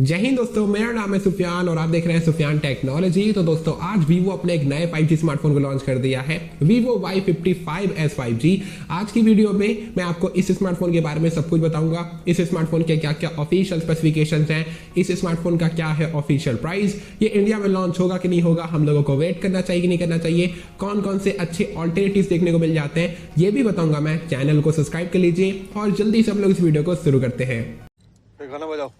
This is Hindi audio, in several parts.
जय हिंद दोस्तों, मेरा नाम है सुफियान और आप देख रहे हैं सुफियान टेक्नोलॉजी। तो दोस्तों आज वीवो अपने एक नए 5G स्मार्टफोन को लॉन्च कर दिया है, Vivo Y55s 5G। आज की वीडियो में मैं आपको इस स्मार्टफोन के बारे में सब कुछ बताऊंगा। इस स्मार्टफोन के क्या क्या ऑफिशियल स्पेसिफिकेशंस हैं, इस स्मार्टफोन का क्या है ऑफिशियल प्राइस, ये इंडिया में लॉन्च होगा कि नहीं होगा, हम लोगों को वेट करना चाहिए कि नहीं करना चाहिए, कौन कौन से अच्छे ऑल्टरनेटिव्स देखने को मिल जाते हैं, ये भी बताऊंगा मैं। चैनल को सब्सक्राइब कर लीजिए और जल्दी से हम लोग इस वीडियो को शुरू करते हैं। गाना बजाओ।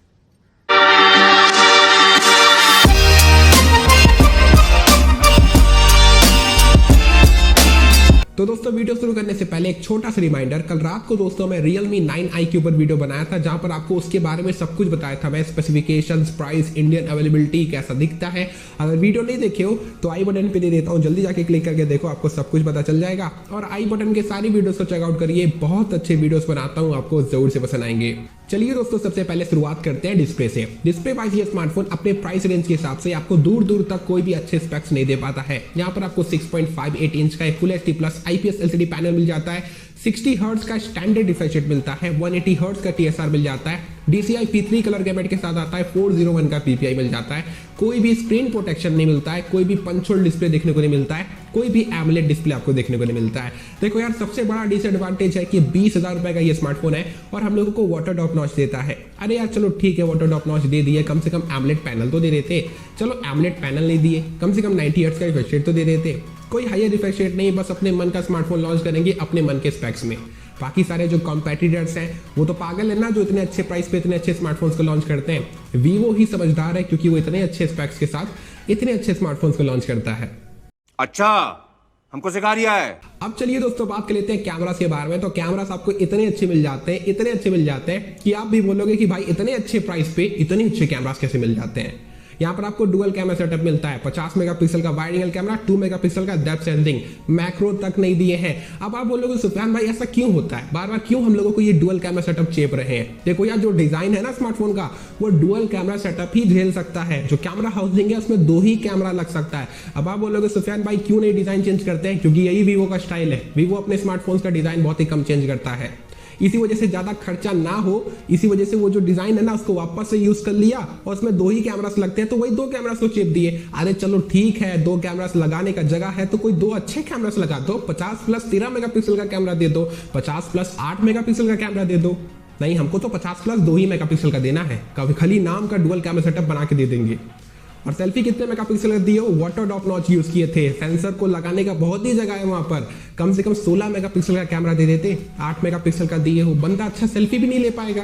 तो दोस्तों वीडियो शुरू करने से पहले एक छोटा सा रिमाइंडर, कल रात को दोस्तों मैं Realme 9i के ऊपर वीडियो बनाया था जहां पर आपको उसके बारे में सब कुछ बताया था मैं, स्पेसिफिकेशंस, प्राइस, इंडियन अवेलेबिलिटी, कैसा दिखता है। अगर वीडियो नहीं देखे हो तो आई बटन पे दे देता हूं, जल्दी जाके क्लिक करके देखो, आपको सब कुछ पता चल जाएगा। और आई बटन के सारी वीडियोस को चेकआउट करिए, बहुत अच्छे वीडियोस बनाता हूं, आपको जरूर से पसंद आएंगे। चलिए दोस्तों सबसे पहले शुरुआत करते हैं डिस्प्ले से। डिस्प्ले वाइज ये स्मार्टफोन अपने प्राइस रेंज के हिसाब से आपको दूर दूर तक कोई भी अच्छे स्पेक्स नहीं दे पाता है। यहाँ पर आपको 6.58 इंच का full HD plus IPS LCD panel मिल जाता है, 60 हर्ट्ज का स्टैंडर्ड रिफ्रेश रेट मिलता है, 180 हर्ट्ज का TSR मिल जाता है, DCI P3 कलर गैमेट के साथ आता है, 401 का PPI मिल जाता है, कोई भी स्क्रीन प्रोटेक्शन नहीं मिलता है, कोई भी पंच होल डिस्प्ले देखने को नहीं मिलता है, कोई भी एमोलेड डिस्प्ले आपको देखने को नहीं मिलता है। देखो यार, सबसे बड़ा डिसएडवांटेज है कि 20,000 रुपए का ये स्मार्टफोन है और हम लोगों को वाटर ड्रॉप नॉच देता है। अरे यार चलो ठीक है, वाटर ड्रॉप नॉच दे दिए, कम से कम एमोलेड पैनल तो दे देते। चलो एमोलेड पैनल नहीं दिए, कम से कम 90 हर्ट्ज का रिफ्रेश रेट तो दे देते। कोई हायर रिफ्रेश रेट नहीं, बस अपने मन का स्मार्टफोन लॉन्च करेंगे अपने मन के स्पेक्स में। बाकी सारे जो कॉम्पिटिटर्स हैं वो तो पागल है ना, जो इतने अच्छे प्राइस पे इतने अच्छे स्मार्टफोन्स को लॉन्च करते हैं। वीवो ही समझदार है क्योंकि वो इतने अच्छे स्पेक्स के साथ इतने अच्छे स्मार्टफोन्स को लॉन्च करता है। अच्छा, हमको सिखा रिया है। अब चलिए दोस्तों बात कर लेते हैं कैमरास के बारे में। तो कैमरास आपको इतने अच्छे मिल जाते हैं, इतने अच्छे मिल जाते हैं कि आप भी बोलोगे कि भाई इतने अच्छे प्राइस पे इतने अच्छे कैमरास कैसे मिल जाते हैं। यहाँ पर आपको डुअल कैमरा सेटअप मिलता है, 50 मेगापिक्सल का वाइड एंगल कैमरा, 2 मेगापिक्सल का डेप्थ सेंसिंग, मैक्रो तक नहीं दिए हैं। अब आप बोलोगे सुफियान भाई ऐसा क्यों होता है, बार बार क्यों हम लोगों को ये डुअल कैमरा सेटअप चेप रहे हैं। देखो यार, जो डिजाइन है ना स्मार्टफोन का, वो डुअल कैमरा सेटअप ही झेल सकता है। जो कैमरा हाउसिंग है उसमें 2 ही कैमरा लग सकता है। अब आप बोलोगे सुफियान भाई क्यों नहीं डिजाइन चेंज करते हैं, क्योंकि यही वीवो का स्टाइल है। वीवो अपने स्मार्टफोन का डिजाइन बहुत ही कम चेंज करता है, इसी वजह से ज्यादा खर्चा ना हो, इसी वजह से वो जो डिजाइन है ना उसको वापस से यूज कर लिया और उसमें 2 ही कैमरास लगते हैं, तो वही 2 कैमरास को चिप दिए। अरे चलो ठीक है, 2 कैमरास लगाने का जगह है तो कोई 2 अच्छे कैमरास लगा दो, 50 प्लस 13 मेगापिक्सल का कैमरा दे दो, 50 प्लस 8 मेगापिक्सल का कैमरा दे दो। नहीं, हमको तो 50 प्लस 2 ही मेगापिक्सल का देना है, कभी खाली नाम का डुअल कैमरा सेटअप बना के दे देंगे। और सेल्फी कितने मेगापिक्सल का दिए हो, वाटर ड्रॉप नॉच यूज किए थे, सेंसर को लगाने का बहुत ही जगह है वहां पर, कम से कम 16 मेगापिक्सल का कैमरा दे देते, 8 मेगापिक्सल का दिए हो, बंदा अच्छा सेल्फी भी नहीं ले पाएगा।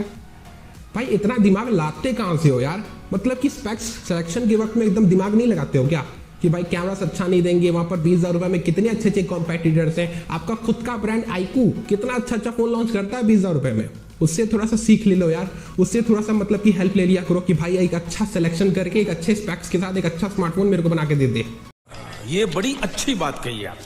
भाई इतना दिमाग लाते कहां से हो यार, मतलब कि स्पेक्स सिलेक्शन के वक्त में एकदम दिमाग नहीं लगाते हो क्या कि भाई कैमरा अच्छा नहीं देंगे। वहां पर 20,000 रुपए में कितने अच्छे अच्छे कॉम्पिटिटर्स हैं। आपका खुद का ब्रांड Hai.To कितना अच्छा अच्छा फोन लॉन्च करता है 20,000 रुपए में, उससे थोड़ा सा सीख ले लो यार, उससे थोड़ा सा मतलब कि हेल्प ले लिया करो कि भाई एक अच्छा सिलेक्शन करके एक अच्छे स्पेक्स के साथ एक अच्छा स्मार्टफोन मेरे को बना के दे दे। ये बड़ी अच्छी बात कही आप।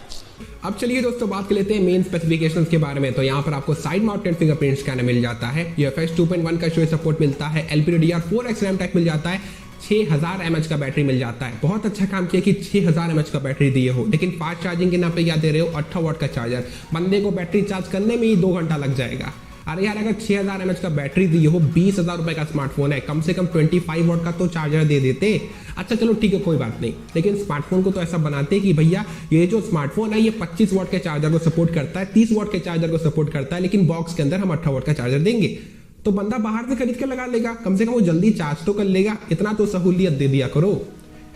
अब चलिए दोस्तों बात कर लेते हैं मेन स्पेसिफिकेशंस के बारे में। तो यहाँ पर आपको साइड माउंटेड फिंगरप्रिंट स्कैनर मिल जाता है, UFS 2.1 का शो सपोर्ट मिलता है, LPDDR4X रैम टैग मिल जाता है, 6000 mAh का बैटरी मिल जाता है। बहुत अच्छा काम किया कि 6000 mAh का बैटरी दिए हो, लेकिन फास्ट चार्जिंग के नाम पे क्या दे रहे हो, 18 वाट का चार्जर। बंदे को बैटरी चार्ज करने में ही 2 घंटा लग जाएगा। अरे यार, अगर 6000 mAh का बैटरी दिए हो, 20,000 रुपए का स्मार्टफोन है, कम से कम 25 वाट का तो चार्जर दे देते। अच्छा चलो ठीक है, कोई बात नहीं, लेकिन स्मार्टफोन को तो ऐसा बनाते कि भैया ये जो स्मार्टफोन है ये 25 वाट के चार्जर को सपोर्ट करता है, 30 वाट के चार्जर को सपोर्ट करता है, लेकिन बॉक्स के अंदर हम 18 वाट का चार्जर देंगे। तो बंदा बाहर से खरीद के लगा लेगा, कम से कम वो जल्दी चार्ज तो कर लेगा, इतना तो सहूलियत दे दिया करो।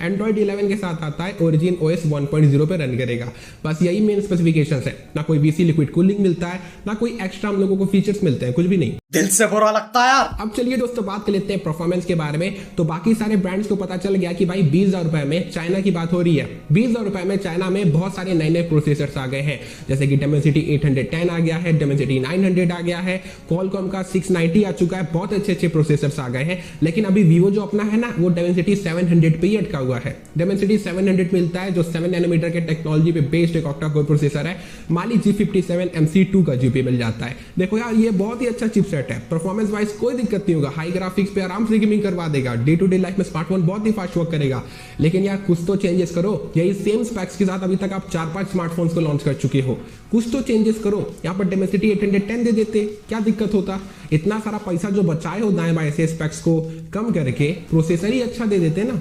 Android 11 के साथ आता है, Origin OS 1.0 पे रन करेगा। बस यही मेन स्पेसिफिकेशंस है, ना कोई VC लिक्विड कूलिंग मिलता है, ना कोई एक्स्ट्रा हम लोगों को फीचर्स मिलते हैं, कुछ भी नहीं। दिल से बुरा लगता है यार। अब चलिए दोस्तों बात कर लेते हैं परफॉर्मेंस के बारे में। तो बाकी सारे ब्रांड्स को पता चल गया कि भाई 20,000 रुपए में चाइना की बात हो रही है, 20,000 रुपए में चाइना में बहुत सारे नए नए प्रोसेसर्स आ गए हैं, जैसे कि Dimensity 810 आ गया है, Dimensity 900 आ गया है, Qualcomm का 690 आ चुका है, बहुत अच्छे अच्छे प्रोसेसर्स आ गए हैं। लेकिन अभी वीवो जो अपना है ना, वो Dimensity 700 पे ही अटका हुआ है। डेमेंसिटी 700 मिलता है जो 7 नैनोमीटर के टेक्नोलॉजी पे बेस्ड एक ऑक्टा कोर प्रोसेसर है। माली G57 MC2 का जीपीयू मिल जाता है। देखो यार ये बहुत ही अच्छा चिपसेट है, परफॉर्मेंस वाइज कोई दिक्कत नहीं होगा, हाई ग्राफिक्स पे आराम से गेमिंग करवा देगा, डे टू डे लाइफ में स्मार्टफोन बहुत ही फास्ट वर्क करेगा। लेकिन यार कुछ तो चेंजेस करो, यही सेम स्पेक्स के साथ अभी तक आप 4-5 स्मार्टफोन्स को लॉन्च कर चुके हो, कुछ तो चेंजेस करो। यहाँ पर डेमेंसिटी 810 दे देते, क्या दिक्कत होता? इतना सारा पैसा जो बचाए हो दाएं बाएं से स्पेक्स को कम करके प्रोसेसर ही अच्छा दे देते ना।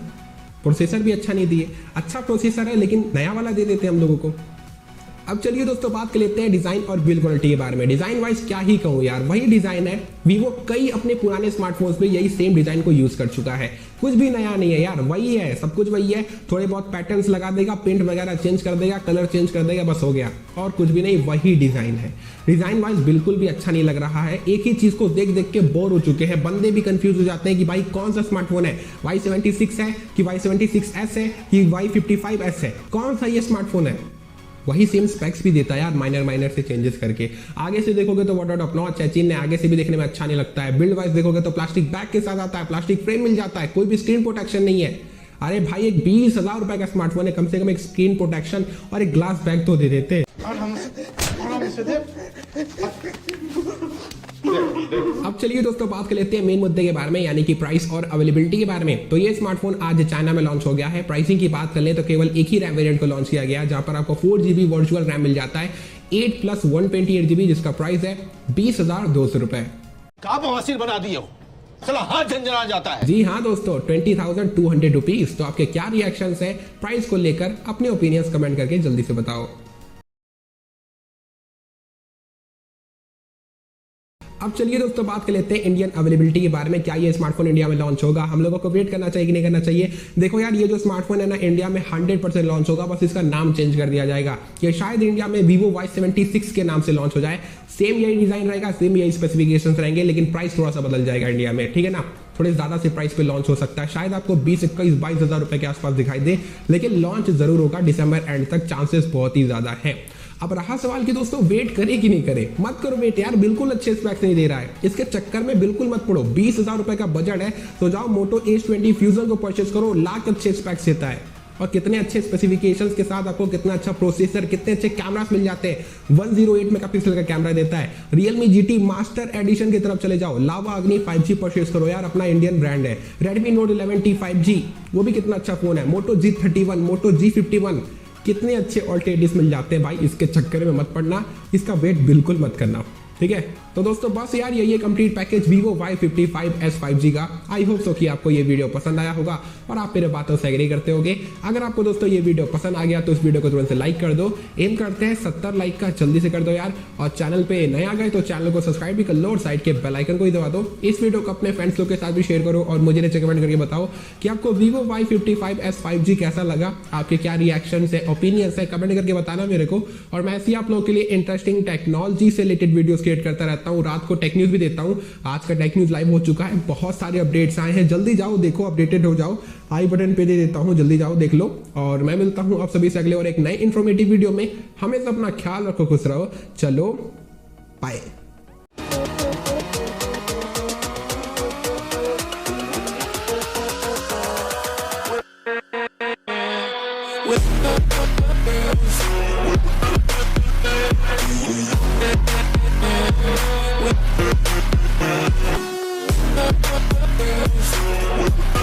प्रोसेसर भी अच्छा नहीं दिए, अच्छा प्रोसेसर है लेकिन नया वाला दे देते हम लोगों को। अब चलिए दोस्तों बात कर लेते हैं डिजाइन और बिल्ड क्वालिटी के बारे में। डिजाइन वाइज क्या ही कहूँ यार, वही डिजाइन है। वीवो कई अपने पुराने स्मार्टफोन्स पे यही सेम डिजाइन को यूज कर चुका है, कुछ भी नया नहीं है यार, वही है, सब कुछ वही है। थोड़े बहुत पैटर्न्स लगा देगा, पेंट वगैरह चेंज कर देगा, कलर चेंज कर देगा, बस हो गया, और कुछ भी नहीं, वही डिजाइन है। डिजाइन वाइज बिल्कुल भी अच्छा नहीं लग रहा है, एक ही चीज को देख देख के बोर हो चुके हैं, बंदे भी कंफ्यूज हो जाते हैं कि भाई कौन सा स्मार्टफोन है, Y76 है कि Y76s है कि Y55s है, कौन सा ये स्मार्टफोन है। वही सेम स्पेक्स भी देता है यार, माइनर से चेंजेस करके। आगे से देखोगे तो वाटर टॉप नॉच है, चीन ने आगे से भी देखने में अच्छा नहीं लगता है। बिल्ड वाइज देखोगे तो प्लास्टिक बैग के साथ आता है, प्लास्टिक फ्रेम मिल जाता है, कोई भी स्क्रीन प्रोटेक्शन नहीं है। अरे भाई एक 20,000 रुपए का स्मार्टफोन है, कम से कम एक स्क्रीन प्रोटेक्शन और एक ग्लास बैग तो दे देते। अब चलिए दोस्तों बात कर लेते हैं मेन मुद्दे के बारे में, यानी कि प्राइस और अवेलेबिलिटी के बारे में। तो ये स्मार्टफोन आज चाइना में लॉन्च हो गया है। प्राइसिंग की बात कर लें तो केवल एक ही रैम वेरिएंट को लॉन्च किया गया, जहां पर आपको 4GB वर्चुअल रैम मिल जाता है 8 + 128GB, जिसका प्राइस है 20,200 रुपए। का बवासीर बना दिए हो, चला हाथ झंझना जाता है। जी हाँ दोस्तों, 20,200 रुपीज। तो आपके क्या रिएक्शंस हैं प्राइस को लेकर, अपने ओपिनियंस कमेंट करके जल्दी से बताओ। अब चलिए दोस्तों बात कर लेते हैं इंडियन अवेलेबिलिटी के बारे में। क्या ये स्मार्टफोन इंडिया में लॉन्च होगा, हम लोगों को वेट करना चाहिए कि नहीं करना चाहिए? देखो यार ये जो स्मार्टफोन है ना, इंडिया में 100% लॉन्च होगा, बस इसका नाम चेंज कर दिया जाएगा। ये शायद इंडिया में Vivo Y76 के नाम से लॉन्च हो जाए, सेम यही डिजाइन रहेगा, सेम यही स्पेसिफिकेशंस रहेंगे, लेकिन प्राइस थोड़ा सा बदल जाएगा इंडिया में, ठीक है ना। थोड़े ज्यादा से प्राइस पे लॉन्च हो सकता है, शायद आपको 20, 21, 22,000 रुपए के आसपास दिखाई दे, लेकिन लॉन्च जरूर होगा दिसंबर एंड तक, चांसेस बहुत ही ज्यादा है। अब रहा सवाल कि दोस्तों वेट करे कि नहीं करे, मत करो वेट यार, बिल्कुल अच्छे स्पेक्स नहीं दे रहा है, इसके चक्कर में बिल्कुल मत पड़ो। 20,000 रुपए का बजट है तो जाओ मोटो H20 फ्यूजन को परचेस करो, लाख अच्छे स्पेक्स देता है, और कितने अच्छे स्पेसिफिकेशंस के साथ आपको कितना अच्छा प्रोसेसर, कितने अच्छे कैमरास मिल जाते हैं। 108 मेगापिक्सल का कैमरा देता है। Realme GT मास्टर एडिशन की तरफ चले जाओ, लावा अग्नि 5G परचेस करो यार, अपना इंडियन ब्रांड है। Redmi Note 11T 5G वो भी कितना अच्छा फोन है। मोटो G31, मोटो G51, कितने अच्छे ऑल्टरनेटिव्स मिल जाते हैं भाई, इसके चक्कर में मत पड़ना, इसका वेट बिल्कुल मत करना, ठीक है। तो दोस्तों बस यार यही है complete package Vivo Y55s 5G का। आई होप सो कि आपको ये वीडियो पसंद आया होगा और आप मेरे बातों से एग्री करते होगे। अगर आपको दोस्तों ये वीडियो पसंद आ गया तो इस वीडियो को तुरंत से लाइक कर दो, एम करते हैं 70 लाइक का, जल्दी से कर दो यार। और चैनल पे नया गए तो चैनल को सब्सक्राइब भी कर लो और साइड के बेल आइकन को ही दबा दो। इस वीडियो को अपने फ्रेंड्स लोग के साथ भी शेयर करो और मुझे नीचे कमेंट करके बताओ कि आपको Vivo Y55s 5G कैसा लगा, आपके क्या रिएक्शन है, ओपिनियंस है, कमेंट करके बताना मेरे को। और मैं ऐसे आप लोगों के लिए इंटरेस्टिंग टेक्नोलॉजी से रिलेटेड वीडियोस क्रिएट करता रहता हूँ, रात को टेक न्यूज भी देता हूँ। आज का टेक न्यूज लाइव हो चुका है, बहुत सारे अपडेट्स आए हैं, जल्दी जाओ देखो, अपडेटेड हो जाओ। आई बटन पे दे देता हूँ, जल्दी जाओ देख लो। और मैं मिलता हूँ आप सभी से अगले और एक नए इंफॉर्मेटिव वीडियो में। हमेशा अपना ख्याल रखो, खुश रहो, चलो बाय।